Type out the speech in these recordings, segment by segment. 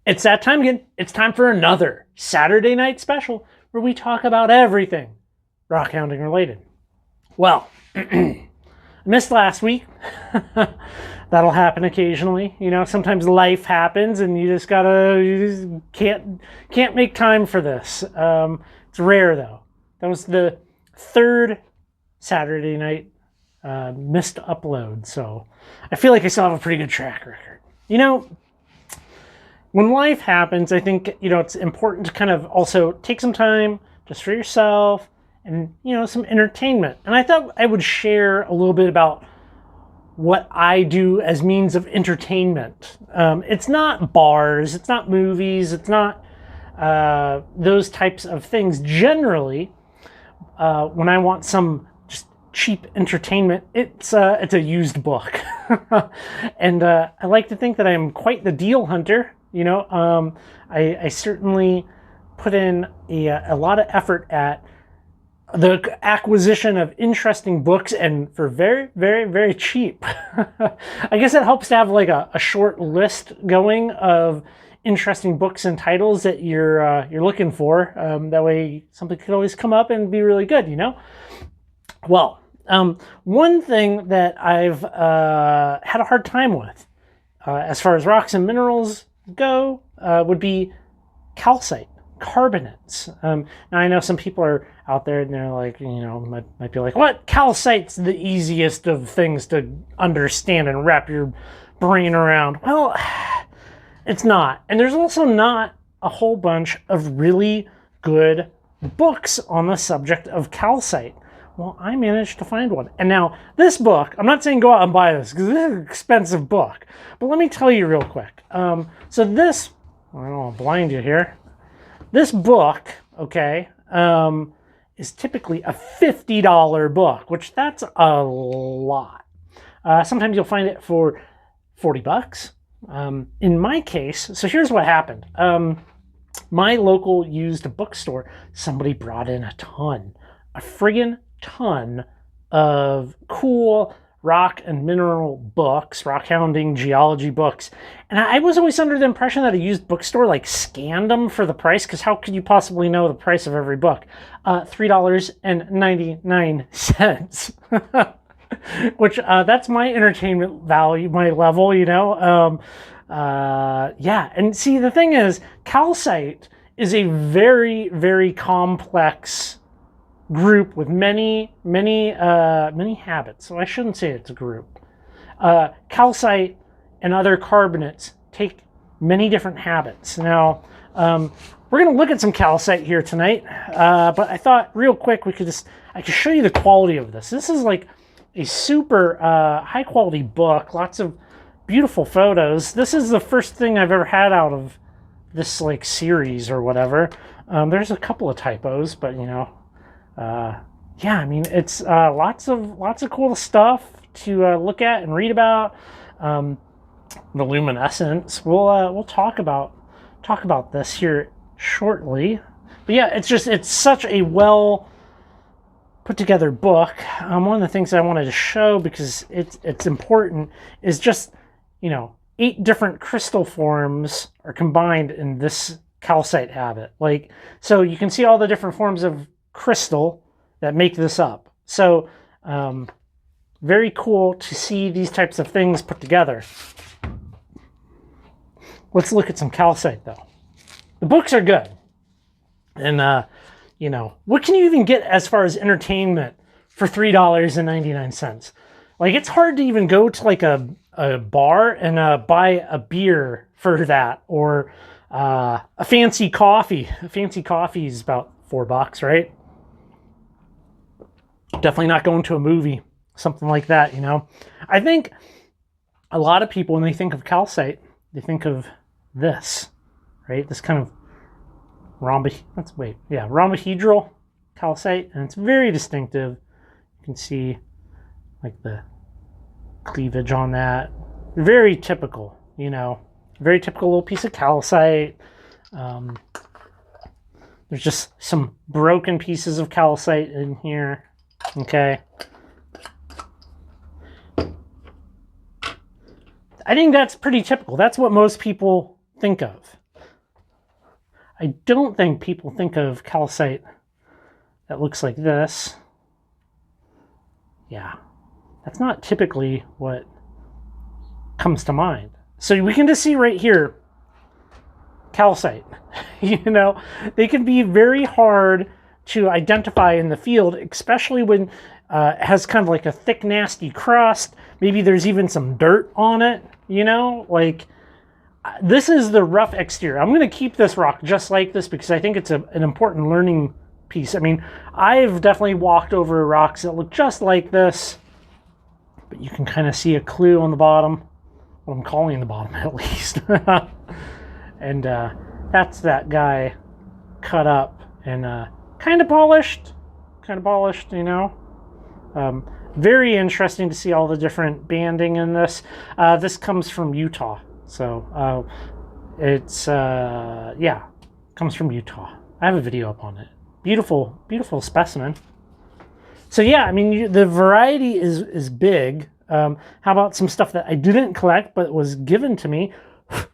It's that time again. It's time for another Saturday night special where we talk about everything rockhounding related. Well, I missed last week. That'll happen occasionally. You know, sometimes life happens and you just can't make time for this. It's rare though. That was the third Saturday night missed upload, so I feel like I still have a pretty good track record. You know, when life happens, I think, you know, it's important to kind of also take some time just for yourself and, you know, some entertainment. And I thought I would share a little bit about what I do as means of entertainment. It's not bars, it's not movies, it's not those types of things. Generally, when I want some just cheap entertainment, it's a used book. And I like to think that I am quite the deal hunter. You know, I certainly put in a lot of effort at the acquisition of interesting books, and for very, very, very cheap. I guess it helps to have like a short list going of interesting books and titles that you're looking for. That way something could always come up and be really good, you know? Well, one thing that I've had a hard time with as far as rocks and minerals go would be calcite, carbonates. Now I know some people are out there and they're like, you know, might be like, what? Calcite's the easiest of things to understand and wrap your brain around. Well, it's not. And there's also not a whole bunch of really good books on the subject of calcite. Well, I managed to find one. And now this book, I'm not saying go out and buy this because this is an expensive book, but let me tell you real quick. So this, I don't want to blind you here. This book, okay, is typically a $50 book, which that's a lot. Sometimes you'll find it for 40 bucks. In my case, so here's what happened. My local used bookstore, somebody brought in a friggin' ton of cool rock and mineral books, rockhounding, geology books. And I was always under the impression that a used bookstore like scanned them for the price, because how could you possibly know the price of every book? $3.99. Which that's my entertainment value, my level, you know. Yeah, and see, the thing is, calcite is a very, very complex group with many habits. So I shouldn't say it's a group. Calcite and other carbonates take many different habits. Now, we're going to look at some calcite here tonight, but I thought real quick I could show you the quality of this. This is like a super high quality book, lots of beautiful photos. This is the first thing I've ever had out of this like series or whatever. There's a couple of typos, but you know, yeah, I mean, it's lots of cool stuff to look at and read about. The luminescence. We'll talk about this here shortly. But yeah, it's such a well put together book. One of the things I wanted to show, because it's important, is just, you know, 8 different crystal forms are combined in this calcite habit. Like, so you can see all the different forms of crystal that make this up. So very cool to see these types of things put together. Let's look at some calcite though. The books are good, and you know, what can you even get as far as entertainment for $3.99? Like, it's hard to even go to like a bar and buy a beer for that, or a fancy coffee. A fancy coffee is about $4, right? Definitely not going to a movie, something like that, you know. I think a lot of people, when they think of calcite, they think of this, right? This kind of rhombohedral calcite, and it's very distinctive. You can see like the cleavage on that. Very typical, you know, very typical little piece of calcite. There's just some broken pieces of calcite in here. Okay. I think that's pretty typical. That's what most people think of. I don't think people think of calcite that looks like this. Yeah, that's not typically what comes to mind. So we can just see right here, calcite. You know, they can be very hard to identify in the field, especially when it has kind of like a thick, nasty crust. Maybe there's even some dirt on it, you know, like this is the rough exterior. I'm going to keep this rock just like this because I think it's an important learning piece. I mean, I've definitely walked over rocks that look just like this, but you can kind of see a clue on the bottom. What I'm calling the bottom, at least. And that's that guy cut up and kind of polished, you know. Very interesting to see all the different banding in this. This comes from Utah. So it's, yeah, comes from Utah. I have a video up on it. Beautiful, beautiful specimen. So yeah, I mean, the variety is big. How about some stuff that I didn't collect but was given to me? How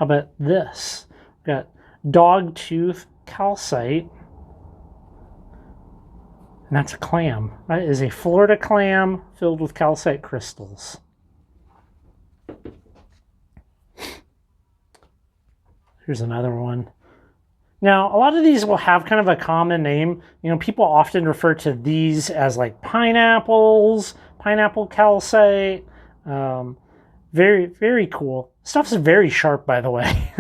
about this? We've got dogtooth calcite. And that's a clam. That is a Florida clam filled with calcite crystals. Here's another one. Now, a lot of these will have kind of a common name. You know, people often refer to these as like pineapples, pineapple calcite. Very, very cool. Stuff's very sharp, by the way.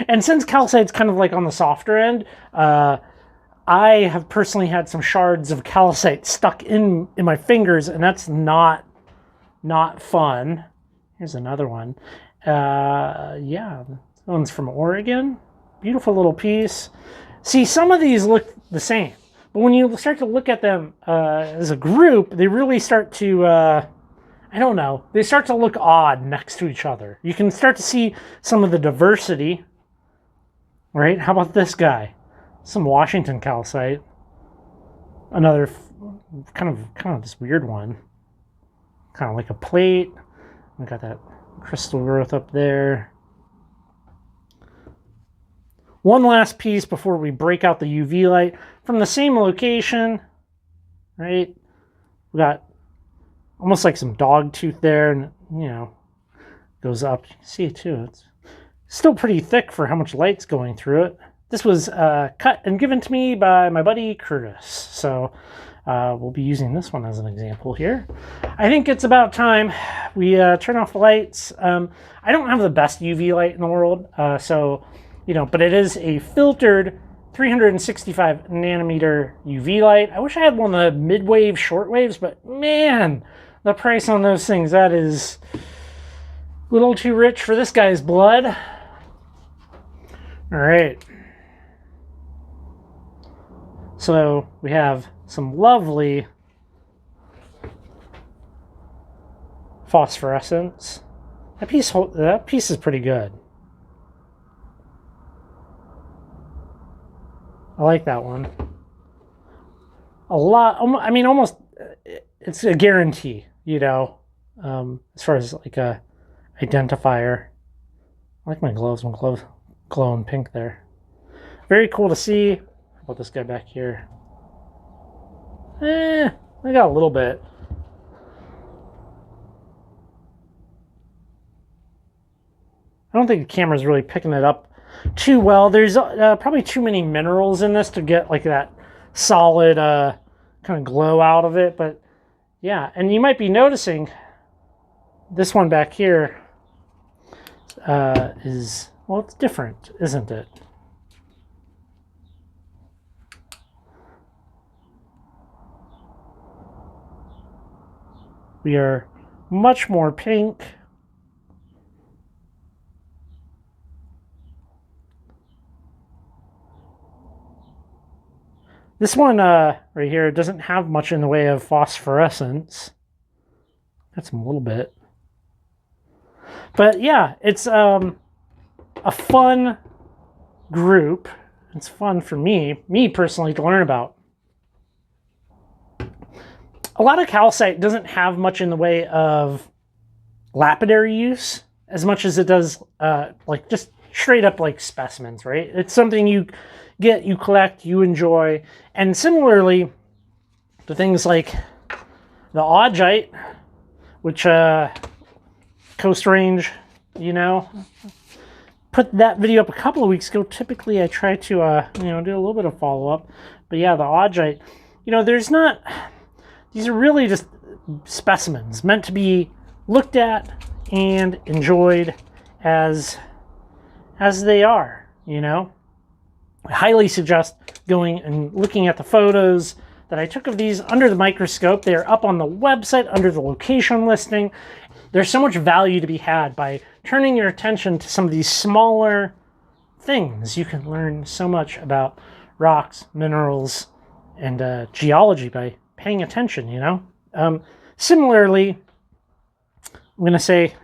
And since calcite's kind of like on the softer end, I have personally had some shards of calcite stuck in my fingers, and that's not fun. Here's another one. Yeah, this one's from Oregon. Beautiful little piece. See, some of these look the same, but when you start to look at them as a group, they really start to, I don't know, they start to look odd next to each other. You can start to see some of the diversity, right? How about this guy? Some Washington calcite. Another kind of this weird one. Kind of like a plate. We got that crystal growth up there. One last piece before we break out the UV light from the same location, right? We got almost like some dog tooth there, and you know, goes up. You can see it too. It's still pretty thick for how much light's going through it. This was cut and given to me by my buddy Curtis, so we'll be using this one as an example here. I think it's about time we turn off the lights. I don't have the best UV light in the world, so you know, but it is a filtered 365 nanometer UV light. I wish I had one of the mid-wave shortwaves, but man, the price on those things, that is a little too rich for this guy's blood. All right. So we have some lovely phosphorescence. That piece is pretty good. I like that one. A lot, I mean, almost, it's a guarantee, you know, as far as like a identifier. I like my gloves glowing pink there. Very cool to see. How about this guy back here? I got a little bit. I don't think the camera's really picking it up too well. There's probably too many minerals in this to get like that solid kind of glow out of it. But yeah, and you might be noticing this one back here is, well, it's different, isn't it? We are much more pink. This one right here doesn't have much in the way of phosphorescence. Got some little bit. But yeah, it's a fun group. It's fun for me personally, to learn about. A lot of calcite doesn't have much in the way of lapidary use as much as it does like just straight up like specimens, right? It's something you get, you collect, you enjoy. And similarly to things like the Augite, which Coast Range, you know, put that video up a couple of weeks ago. Typically I try to you know, do a little bit of follow-up, but yeah, the Augite, you know, there's not, these are really just specimens meant to be looked at and enjoyed as they are, you know. I highly suggest going and looking at the photos that I took of these under the microscope. They're up on the website under the location listing. There's so much value to be had by turning your attention to some of these smaller things. You can learn so much about rocks, minerals, and geology by paying attention, you know. Similarly, I'm going to say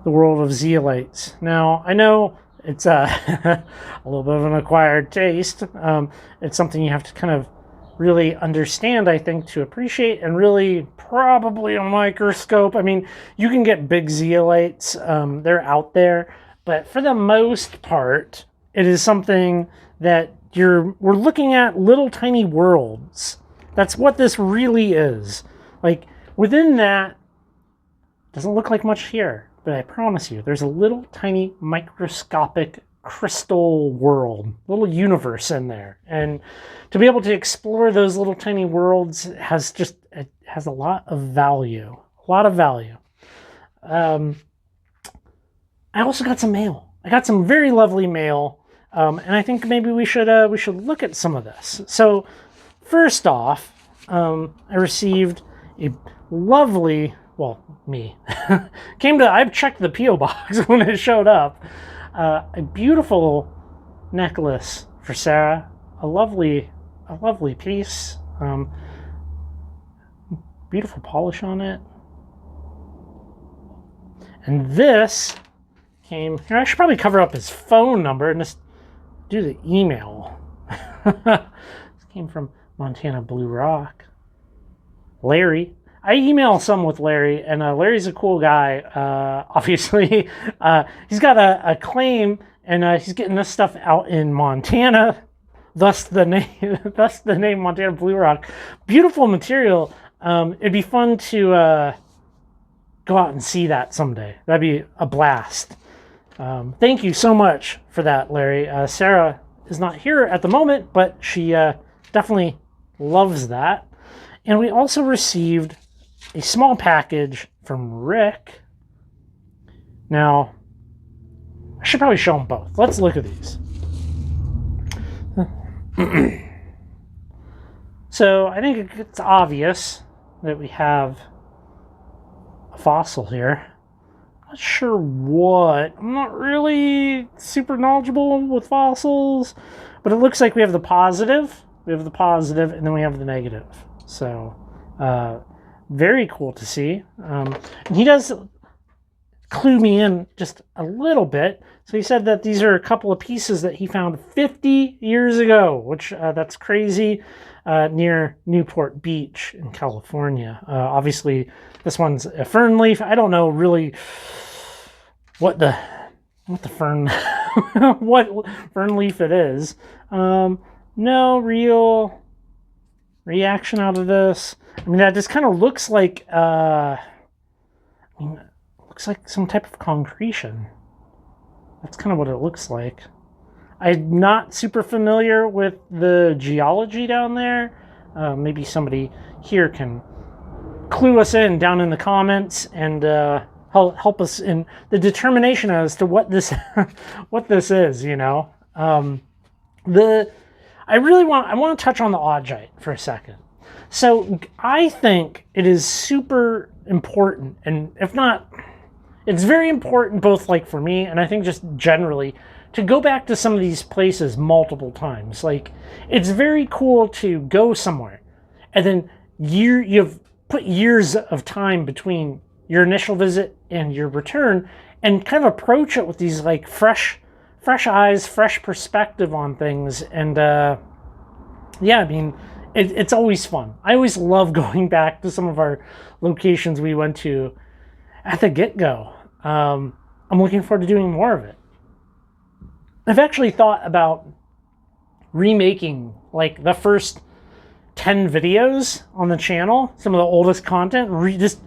the world of zeolites. Now, I know it's a little bit of an acquired taste. It's something you have to kind of really understand, I think, to appreciate, and really probably a microscope. I mean, you can get big zeolites. They're out there. But for the most part, it is something that we're looking at little tiny worlds. That's what this really is. Like, within that, doesn't look like much here, but I promise you, there's a little tiny microscopic crystal world, little universe in there. And to be able to explore those little tiny worlds it has a lot of value. A lot of value. I also got some mail. I got some very lovely mail. And I think maybe we should look at some of this. So first off, I received a lovely, well, me, I've checked the P.O. box when it showed up, a beautiful necklace for Sarah, a lovely piece, beautiful polish on it. And this came, here, I should probably cover up his phone number and just do the email. This came from Montana Blue Rock. Larry. I email some with Larry, and Larry's a cool guy. Obviously, he's got a claim, and he's getting this stuff out in Montana. Thus the name Montana Blue Rock. Beautiful material. It'd be fun to go out and see that someday. That'd be a blast. Thank you so much for that, Larry. Sarah is not here at the moment, but she definitely loves that. And we also received a small package from Rick. Now, I should probably show them both. Let's look at these. So I think it's obvious that we have a fossil here. Not sure what. I'm not really super knowledgeable with fossils, but it looks like we have the positive. We have the positive, and then we have the negative. So, very cool to see. And he does clue me in just a little bit. So he said that these are a couple of pieces that he found 50 years ago, which that's crazy, near Newport Beach in California. Obviously, this one's a fern leaf. I don't know really what the fern what fern leaf it is. No real reaction out of this. I mean, that just kind of looks like looks like some type of concretion. That's kind of what it looks like. I'm not super familiar with the geology down there. Maybe somebody here can clue us in down in the comments and help us in the determination as to what this what this is, you know. I want to touch on the Augite for a second. So I think it is super important, and if not, it's very important both like for me and I think just generally to go back to some of these places multiple times. Like, it's very cool to go somewhere and then you've put years of time between your initial visit and your return and kind of approach it with these like fresh eyes, fresh perspective on things. And yeah, I mean, it's always fun. I always love going back to some of our locations we went to at the get-go. I'm looking forward to doing more of it. I've actually thought about remaking like the first 10 videos on the channel, some of the oldest content, just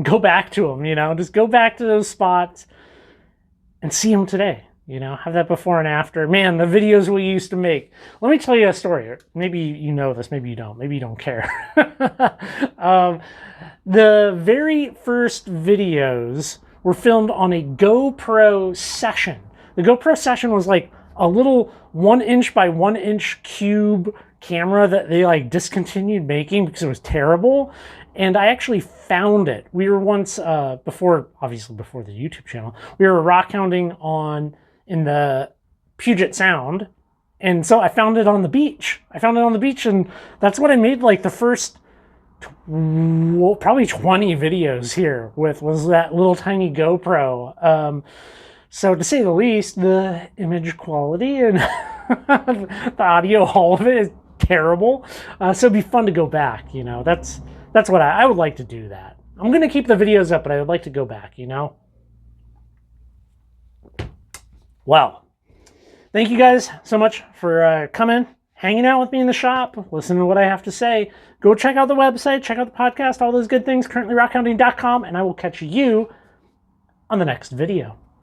go back to them, you know, just go back to those spots and see them today, you know, have that before and after. Man, the videos we used to make. Let me tell you a story. Maybe you know this, maybe you don't, maybe you don't care. The very first videos were filmed on a GoPro Session. The GoPro Session was like a little 1 inch by 1 inch cube camera that they like discontinued making because it was terrible. And I actually found it. We were once, obviously before the YouTube channel, we were rockhounding in the Puget Sound. And so I found it on the beach. And that's what I made like the first probably 20 videos here with, was that little tiny GoPro. So to say the least, the image quality and the audio, all of it is terrible. So it'd be fun to go back, you know. That's what I would like to do that. I'm going to keep the videos up, but I would like to go back, you know. Well, thank you guys so much for coming, hanging out with me in the shop, listening to what I have to say. Go check out the website, check out the podcast, all those good things, currentlyrockhounding.com, and I will catch you on the next video.